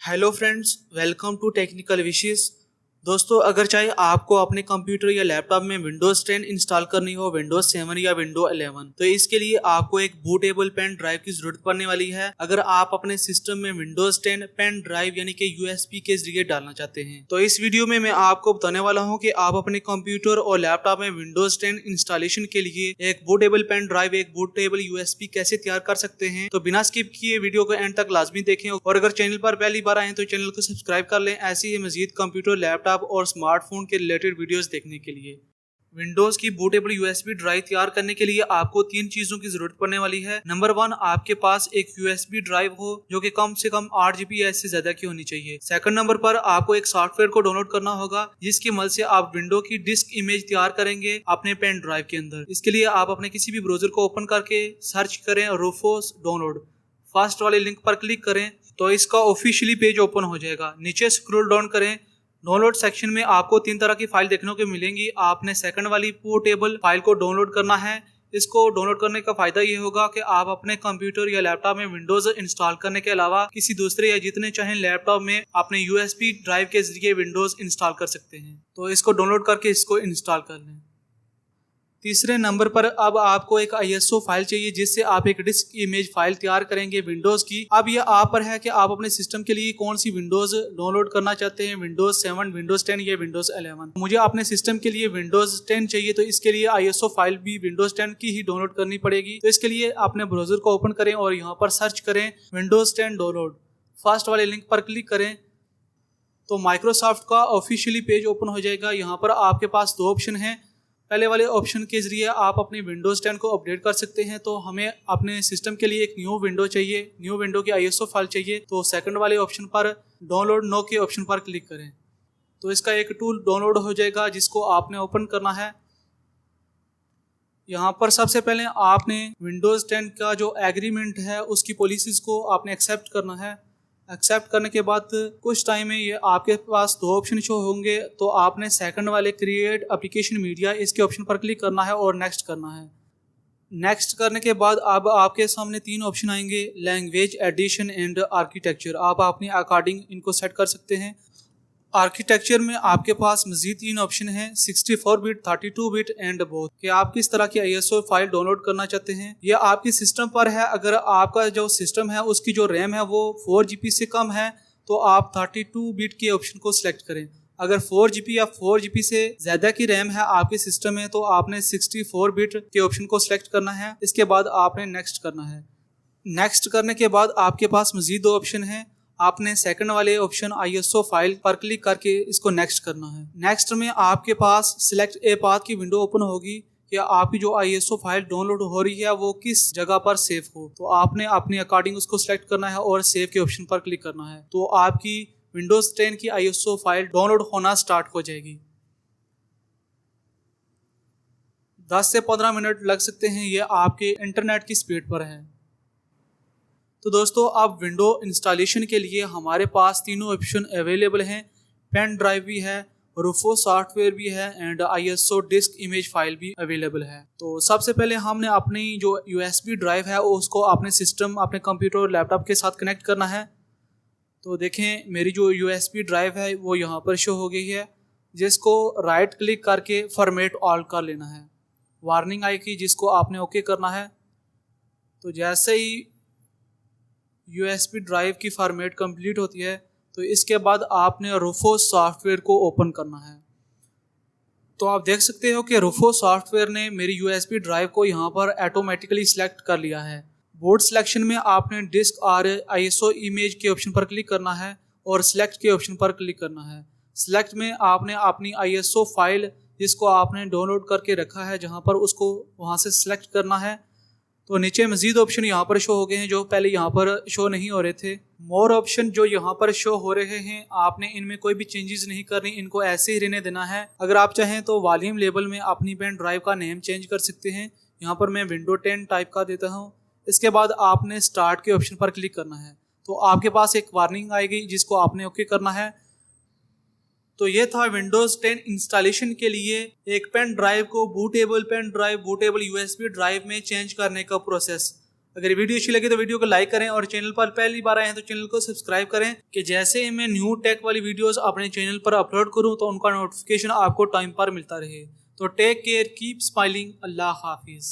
Hello friends, welcome to technical Vishesh. दोस्तों, अगर चाहे आपको अपने कंप्यूटर या लैपटॉप में विंडोज 10 इंस्टॉल करनी हो, विंडोज 7 या विंडोज 11, तो इसके लिए आपको एक बूटेबल पेन ड्राइव की जरूरत पड़ने वाली है। अगर आप अपने सिस्टम में विंडोज 10 पेन ड्राइव यानी कि यूएसबी के जरिए डालना चाहते हैं, तो इस वीडियो में मैं आपको बताने वाला हूं कि आप अपने कंप्यूटर और लैपटॉप में विंडोज 10 इंस्टॉलेशन के लिए एक बूटेबल पेन ड्राइव, एक बूटेबल यूएसबी कैसे तैयार कर सकते हैं। तो बिना स्किप किए वीडियो को एंड तक लाजमी देखें, और अगर चैनल पर पहली बार आए तो चैनल को सब्सक्राइब कर लें ऐसी ही मजीद कंप्यूटर, लैपटॉप और स्मार्टफोन के रिलेटेड वीडियोस देखने के लिए। विंडोज की बूटेबल यूएसबी ड्राइव तैयार करने के लिए आपको तीन चीजों की जरूरत पड़ने वाली है। नंबर 1, आपके पास एक यूएसबी ड्राइव हो जो कि कम से कम 8 GB या इससे ज्यादा की होनी चाहिए। सेकंड नंबर पर आपको एक सॉफ्टवेयर को डाउनलोड करना होगा जिसकी मदद से आप विंडो की डिस्क इमेज तैयार करेंगे अपने पेन ड्राइव के अंदर। इसके लिए आप अपने किसी भी ब्राउजर को ओपन करके सर्च करें रूफोस डाउनलोड, फर्स्ट वाले लिंक पर क्लिक करें तो इसका ऑफिशियली पेज ओपन हो जाएगा। नीचे स्क्रॉल डाउन करें, डाउनलोड सेक्शन में आपको 3 तरह की फाइल देखने को मिलेंगी। आपने सेकंड वाली पोर्टेबल फाइल को डाउनलोड करना है। इसको डाउनलोड करने का फायदा ये होगा कि आप अपने कंप्यूटर या लैपटॉप में विंडोज इंस्टॉल करने के अलावा किसी दूसरे या जितने चाहें लैपटॉप में अपने यूएसबी ड्राइव के जरिए विंडोज इंस्टॉल कर सकते हैं। तो इसको डाउनलोड करके इसको इंस्टॉल कर लें। तीसरे नंबर पर अब आपको एक ISO फाइल चाहिए जिससे आप एक डिस्क इमेज फाइल तैयार करेंगे विंडोज की। अब यह आप पर है कि आप अपने सिस्टम के लिए कौन सी विंडोज डाउनलोड करना चाहते हैं, विंडोज 7, विंडोज 10 या विंडोज 11। मुझे अपने सिस्टम के लिए विंडोज 10 चाहिए, तो इसके लिए ISO फाइल भी विंडोज 10 की ही डाउनलोड करनी पड़ेगी। तो इसके लिए अपने ब्राउजर को ओपन करें और यहाँ पर सर्च करें विंडोज 10 डाउनलोड, फर्स्ट वाले लिंक पर क्लिक करें तो माइक्रोसॉफ्ट का ऑफिशियली पेज ओपन हो जाएगा। यहाँ पर आपके पास दो ऑप्शन हैं। पहले वाले ऑप्शन के जरिए आप अपनी विंडोज 10 को अपडेट कर सकते हैं। तो हमें अपने सिस्टम के लिए एक न्यू विंडो चाहिए, न्यू विंडो की ISO फाइल चाहिए, तो सेकंड वाले ऑप्शन पर डाउनलोड नो के ऑप्शन पर क्लिक करें तो इसका एक टूल डाउनलोड हो जाएगा जिसको आपने ओपन करना है। यहाँ पर सबसे पहले आपने विंडोज 10 का जो एग्रीमेंट है उसकी पॉलिसीज को आपने एक्सेप्ट करना है। एक्सेप्ट करने के बाद कुछ टाइम में ये आपके पास दो ऑप्शन शो होंगे, तो आपने सेकंड वाले क्रिएट एप्लीकेशन मीडिया इसके ऑप्शन पर क्लिक करना है और नेक्स्ट करना है। नेक्स्ट करने के बाद अब आपके सामने 3 ऑप्शन आएंगे, लैंग्वेज, एडिशन एंड आर्किटेक्चर। आप अपने अकॉर्डिंग इनको सेट कर सकते हैं। आर्किटेक्चर में आपके पास मजीद 3 ऑप्शन हैं, 64 बिट, 32 बिट एंड बोथ, कि आप किस तरह की ISO फाइल डाउनलोड करना चाहते हैं। यह आपकी सिस्टम पर है। अगर आपका जो सिस्टम है उसकी जो रैम है वो 4 GB से कम है तो आप 32 बिट के ऑप्शन को सिलेक्ट करें। अगर 4 GB या 4 GB से ज्यादा की रैम है आपके सिस्टम में तो आपने 64 बिट के ऑप्शन को सिलेक्ट करना है। इसके बाद आपने नेक्स्ट करना है। नेक्स्ट करने के बाद आपके पास मजीद 2 ऑप्शन हैं। आपने सेकंड वाले ऑप्शन ISO फाइल पर क्लिक करके इसको नेक्स्ट करना है। नेक्स्ट में आपके पास सिलेक्ट ए पाथ की विंडो ओपन होगी कि आपकी जो ISO फाइल डाउनलोड हो रही है वो किस जगह पर सेव हो। तो आपने अपने अकॉर्डिंग उसको सिलेक्ट करना है और सेव के ऑप्शन पर क्लिक करना है तो आपकी विंडोज 10 की ISO फाइल डाउनलोड होना स्टार्ट हो जाएगी। 10 से 15 मिनट लग सकते हैं, ये आपके इंटरनेट की स्पीड पर है। तो दोस्तों, अब विंडो इंस्टॉलेशन के लिए हमारे पास तीनों ऑप्शन अवेलेबल हैं। पेन ड्राइव भी है, रूफो सॉफ्टवेयर भी है and ISO disc image file भी अवेलेबल है। तो सबसे पहले हमने अपनी जो USB ड्राइव है उसको अपने सिस्टम, अपने कंप्यूटर और लैपटॉप के साथ कनेक्ट करना है। तो देखें मेरी जो USB ड्राइव है वो यहाँ पर शो हो गई है, जिसको राइट क्लिक करके फॉर्मेट ऑल कर लेना है। वार्निंग आएगी जिसको आपने ओके करना है। तो जैसे ही USB ड्राइव की फॉर्मेट कंप्लीट होती है तो इसके बाद आपने रूफो सॉफ्टवेयर को ओपन करना है। तो आप देख सकते हो कि रूफो सॉफ्टवेयर ने मेरी USB ड्राइव को यहाँ पर ऑटोमेटिकली सिलेक्ट कर लिया है। बोर्ड सिलेक्शन में आपने डिस्क और ISO इमेज के ऑप्शन पर क्लिक करना है और सिलेक्ट के ऑप्शन पर क्लिक करना है। सिलेक्ट में आपने अपनी ISO फाइल जिसको आपने डाउनलोड करके रखा है जहाँ पर उसको वहाँ से सिलेक्ट करना है। तो नीचे मजीद ऑप्शन यहाँ पर शो हो गए हैं जो पहले यहाँ पर शो नहीं हो रहे थे। मोर ऑप्शन जो यहाँ पर शो हो रहे हैं आपने इनमें कोई भी चेंजेस नहीं करनी, इनको ऐसे ही रहने देना है। अगर आप चाहें तो वॉल्यूम लेवल में अपनी पेन ड्राइव का नेम चेंज कर सकते हैं। यहाँ पर मैं विंडो 10 टाइप का देता हूँ। इसके बाद आपने स्टार्ट के ऑप्शन पर क्लिक करना है तो आपके पास एक वार्निंग आएगी जिसको आपने ओके करना है। तो ये था विंडोज 10 इंस्टॉलेशन के लिए एक पेन ड्राइव को bootable pen drive, bootable USB drive में चेंज करने का प्रोसेस। अगर वीडियो अच्छी लगे तो वीडियो को लाइक करें और चैनल पर पहली बार आए हैं तो चैनल को सब्सक्राइब करें कि जैसे मैं न्यू टेक वाली वीडियोस अपने चैनल पर अपलोड करूं तो उनका नोटिफिकेशन आपको टाइम पर मिलता रहे। तो टेक केयर, कीप स्माइलिंग, अल्लाह हाफिज।